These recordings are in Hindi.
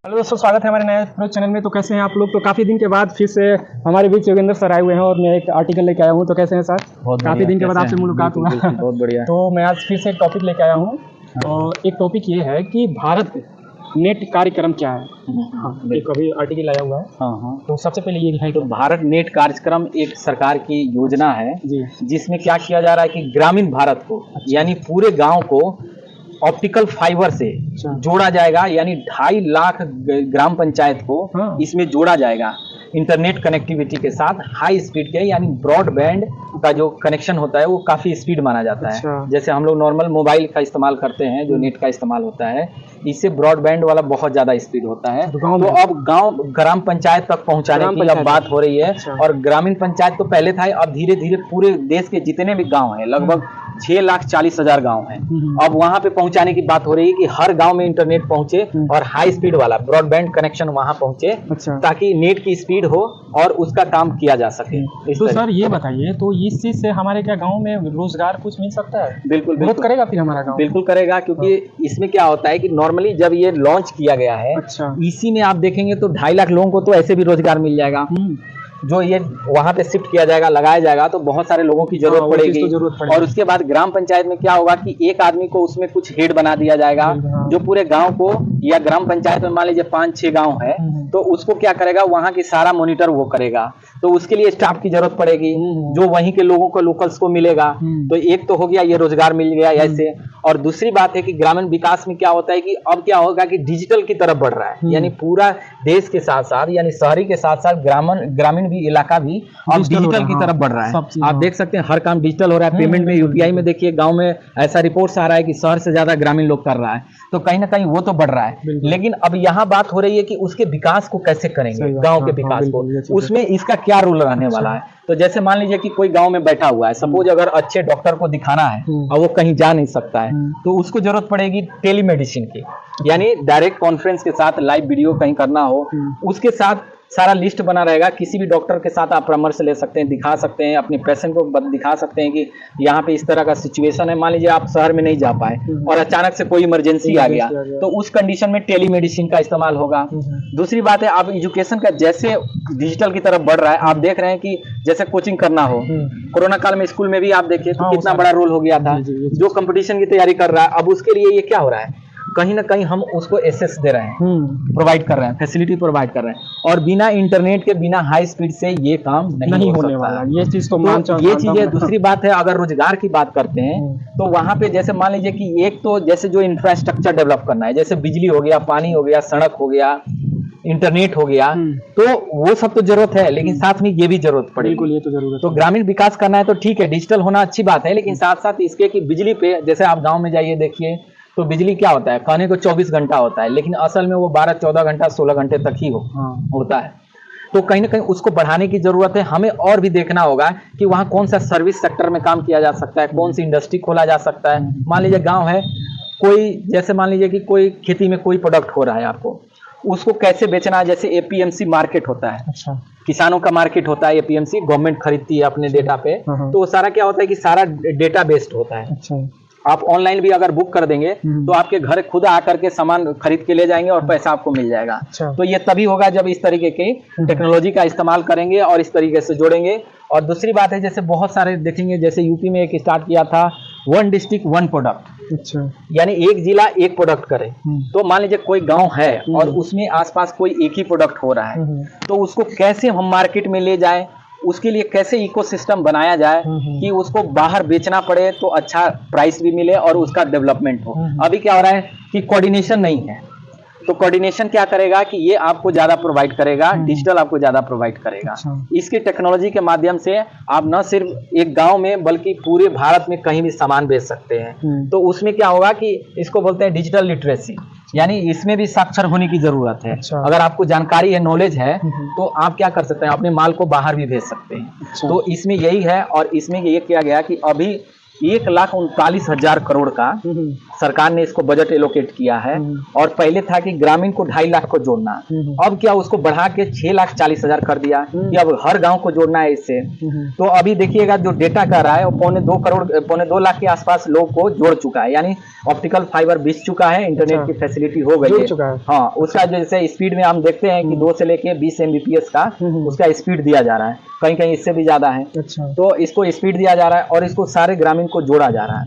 हेलो दोस्तों, स्वागत है हमारे नए न्यूज़ चैनल में। तो कैसे हैं आप लोग? तो काफ़ी दिन के बाद फिर से हमारे बीच योगेंद्र सर आए हुए हैं और मैं एक आर्टिकल लेके आया हूं। तो कैसे हैं सर? काफ़ी दिन के बाद आपसे मुलाकात हुआ। बहुत बढ़िया। तो मैं आज फिर से एक टॉपिक लेके आया हूं और एक टॉपिक ये है कि भारत नेट कार्यक्रम क्या है। हाँ, एक अभी आर्टिकल आया हुआ है। हाँ। तो सबसे पहले ये है तो भारत नेट कार्यक्रम एक सरकार की योजना है जी, जिसमें क्या किया जा रहा है कि ग्रामीण भारत को यानी पूरे गांव को ऑप्टिकल फाइबर से जोड़ा जाएगा, यानी 2.5 लाख ग्राम पंचायत को इसमें जोड़ा जाएगा इंटरनेट कनेक्टिविटी के साथ हाई स्पीड के, यानी ब्रॉडबैंड का जो कनेक्शन होता है वो काफ़ी स्पीड माना जाता है। जैसे हम लोग नॉर्मल मोबाइल का इस्तेमाल करते हैं, जो नेट का इस्तेमाल होता है, इससे ब्रॉडबैंड वाला बहुत ज़्यादा स्पीड होता है। तो अब गांव ग्राम पंचायत तक पहुंचाने की अब बात हो रही है। और ग्रामीण पंचायत तो पहले था, अब धीरे धीरे पूरे देश के जितने भी गाँव हैं, लगभग 6,40,000 गाँव हैं, अब वहाँ पे पहुंचाने की बात हो रही है कि हर गाँव में इंटरनेट पहुंचे और हाई स्पीड वाला ब्रॉडबैंड कनेक्शन वहाँ पहुंचे, ताकि नेट की स्पीड हो और उसका काम किया जा सके। तो सर ये बताइए, तो इस चीज से हमारे क्या गांव में रोजगार कुछ मिल सकता है? बिल्कुल बहुत करेगा फिर हमारा गांव? बिल्कुल करेगा, क्योंकि इसमें क्या होता है कि नॉर्मली जब ये लॉन्च किया गया है, इसी में आप देखेंगे तो 2.5 लाख लोगों को तो ऐसे भी रोजगार मिल जाएगा। जो ये वहां पे शिफ्ट किया जाएगा, लगाया जाएगा, तो बहुत सारे लोगों की जरूरत पड़ेगी। और उसके बाद ग्राम पंचायत में क्या होगा कि एक आदमी को उसमें कुछ हेड बना दिया जाएगा, जो पूरे गांव को, या ग्राम पंचायत में मान लीजिए 5-6 गांव है, तो उसको क्या करेगा, वहां की सारा मॉनिटर वो करेगा। तो उसके लिए स्टाफ की जरूरत पड़ेगी, जो वहीं के लोगों को, लोकल्स को मिलेगा। तो एक तो हो गया, ये रोजगार मिल गया ऐसे। और दूसरी बात है कि ग्रामीण विकास में क्या होता है कि अब क्या होगा कि डिजिटल की तरफ बढ़ रहा है, यानी पूरा देश के साथ साथ, यानी शहरी के साथ साथ ग्रामीण भी इलाका भी अब डिजिटल की तरफ बढ़ रहा है। आप देख सकते हैं हर काम डिजिटल हो रहा है। पेमेंट में यूपीआई में देखिए, गांव में ऐसा रिपोर्ट्स आ रहा है कि शहर से ज्यादा ग्रामीण लोग कर रहा है। तो कहीं ना कहीं वो तो बढ़ रहा है, लेकिन अब यहाँ बात हो रही है कि उसके विकास को कैसे करेंगे, गांव के विकास को, उसमें इसका क्या रोल रहने वाला है। तो जैसे मान लीजिए कि कोई गांव में बैठा हुआ है, सपोज अगर अच्छे डॉक्टर को दिखाना है और वो कहीं जा नहीं सकता है, तो उसको जरूरत पड़ेगी टेलीमेडिसिन की, यानी डायरेक्ट कॉन्फ्रेंस के साथ लाइव वीडियो कहीं करना हो, उसके साथ सारा लिस्ट बना रहेगा। किसी भी डॉक्टर के साथ आप परामर्श ले सकते हैं, दिखा सकते हैं, अपने पेशेंट को दिखा सकते हैं कि यहाँ पे इस तरह का सिचुएशन है। मान लीजिए आप शहर में नहीं जा पाए और अचानक से कोई इमरजेंसी आ गया, तो उस कंडीशन में टेलीमेडिसिन का इस्तेमाल होगा। दूसरी बात है, आप एजुकेशन का जैसे डिजिटल की तरफ बढ़ रहा है, आप देख रहे हैं कि जैसे कोचिंग करना हो, कोरोना काल में स्कूल में भी आप देखिए तो कितना बड़ा रोल हो गया था। जो कंपटीशन की तैयारी कर रहा है, अब उसके लिए ये क्या हो रहा है, कहीं ना कहीं हम उसको एसेस दे रहे हैं, प्रोवाइड कर रहे हैं, फैसिलिटी प्रोवाइड कर रहे हैं। और बिना इंटरनेट के, बिना हाई स्पीड से ये काम नहीं होने वाला। ये चीज तो ये चीज है। दूसरी बात है, अगर रोजगार की बात करते हैं तो वहां पे जैसे मान लीजिए कि एक तो जैसे जो इंफ्रास्ट्रक्चर डेवलप करना है, जैसे बिजली हो गया, पानी हो गया, सड़क हो गया, इंटरनेट हो गया, तो वो सब तो जरूरत है, लेकिन साथ में ये भी जरूरत पड़ेगी। ये तो जरूरत है। तो ग्रामीण विकास करना है तो ठीक है, डिजिटल होना अच्छी बात है, लेकिन साथ साथ इसके कि बिजली पे, जैसे आप गाँव में जाइए देखिए तो बिजली क्या होता है, कहने को 24 घंटा होता है, लेकिन असल में वो 12-14 घंटा 16 घंटे तक ही होता है। तो कहीं ना कहीं उसको बढ़ाने की जरूरत है। हमें और भी देखना होगा कि वहाँ कौन सा सर्विस सेक्टर में काम किया जा सकता है, कौन सी इंडस्ट्री खोला जा सकता है। मान लीजिए गांव है कोई, जैसे मान लीजिए कि कोई खेती में कोई प्रोडक्ट हो रहा है, आपको उसको कैसे बेचना है। जैसे एपीएमसी मार्केट होता है, किसानों का मार्केट होता है, एपीएमसी गवर्नमेंट खरीदती है अपने डेटा पे। तो वो सारा क्या होता है कि सारा डेटा बेस्ड होता है। आप ऑनलाइन भी अगर बुक कर देंगे तो आपके घर खुद आकर के सामान खरीद के ले जाएंगे और पैसा आपको मिल जाएगा। तो ये तभी होगा जब इस तरीके की टेक्नोलॉजी का इस्तेमाल करेंगे और इस तरीके से जोड़ेंगे। और दूसरी बात है, जैसे बहुत सारे देखेंगे, जैसे यूपी में एक स्टार्ट किया था, 1 डिस्ट्रिक्ट 1 प्रोडक्ट, यानी एक जिला एक प्रोडक्ट करे। तो मान लीजिए कोई गांव है और उसमें आसपास कोई एक ही प्रोडक्ट हो रहा है, तो उसको कैसे हम मार्केट में ले जाए, उसके लिए कैसे इकोसिस्टम बनाया जाए कि उसको बाहर बेचना पड़े तो अच्छा प्राइस भी मिले और उसका डेवलपमेंट हो। अभी क्या हो रहा है कि कोऑर्डिनेशन नहीं है, तो कोऑर्डिनेशन क्या करेगा कि ये आपको ज्यादा प्रोवाइड करेगा, डिजिटल आपको ज्यादा प्रोवाइड करेगा। इसकी टेक्नोलॉजी के माध्यम से आप न सिर्फ एक गांव में बल्कि पूरे भारत में कहीं भी सामान बेच सकते हैं। तो उसमें क्या होगा कि इसको बोलते हैं डिजिटल लिटरेसी, यानी इसमें भी साक्षर होने की जरूरत है। अगर आपको जानकारी है, नॉलेज है, तो आप क्या कर सकते हैं, अपने माल को बाहर भी भेज सकते हैं। तो इसमें यही है। और इसमें ये किया गया कि अभी 1,39,000 करोड़ का सरकार ने इसको बजट एलोकेट किया है। और पहले था कि ग्रामीण को 2.5 लाख को जोड़ना, अब क्या उसको बढ़ा के 6,40,000 कर दिया कि अब हर गांव को जोड़ना है इससे। तो अभी देखिएगा जो डेटा कर रहा है वो 2.25 लाख के आसपास लोग को जोड़ चुका है, यानी ऑप्टिकल फाइबर बिछ चुका है, इंटरनेट की फैसिलिटी हो गई है। हाँ, उसका जैसे स्पीड में हम देखते हैं कि 2 से लेके 20 Mbps का उसका स्पीड दिया जा रहा है, कहीं कहीं इससे भी ज्यादा है। तो इसको स्पीड दिया जा रहा है और इसको सारे ग्रामीण को जोड़ा जा रहा है।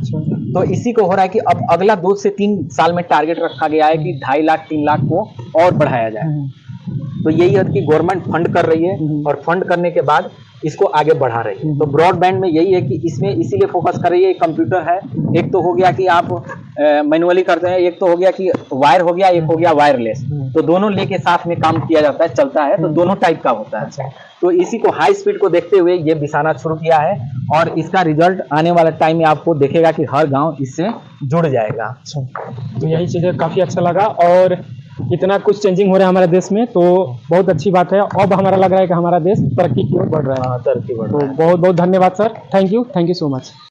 तो इसी को हो रहा है कि अब अगला 2 से 3 साल में टारगेट रखा गया है कि 2.5 लाख 3 लाख को और बढ़ाया जाए। तो यही है कि गवर्नमेंट फंड कर रही है और फंड करने के बाद इसको आगे बढ़ा रही है। तो ब्रॉडबैंड में यही है कि इसमें इसीलिए फोकस कर रही है। कंप्यूटर है, एक तो हो गया कि आप मैनुअली करते हैं, एक तो हो गया कि वायर हो गया, एक हो गया वायरलेस। तो दोनों लेके साथ में काम किया जाता है, चलता है, तो दोनों टाइप का होता है। तो इसी को हाई स्पीड को देखते हुए ये बिछाना शुरू किया है और इसका रिजल्ट आने वाला टाइम में आपको देखेगा कि हर गांव इससे जुड़ जाएगा। तो यही चीज़ें काफ़ी अच्छा लगा और इतना कुछ चेंजिंग हो रहा है हमारे देश में, तो बहुत अच्छी बात है। अब हमारा लग रहा है कि हमारा देश तरक्की की ओर बढ़ रहा है। तरक्की बढ़ रहा है। तो बहुत बहुत धन्यवाद sir, thank you so much.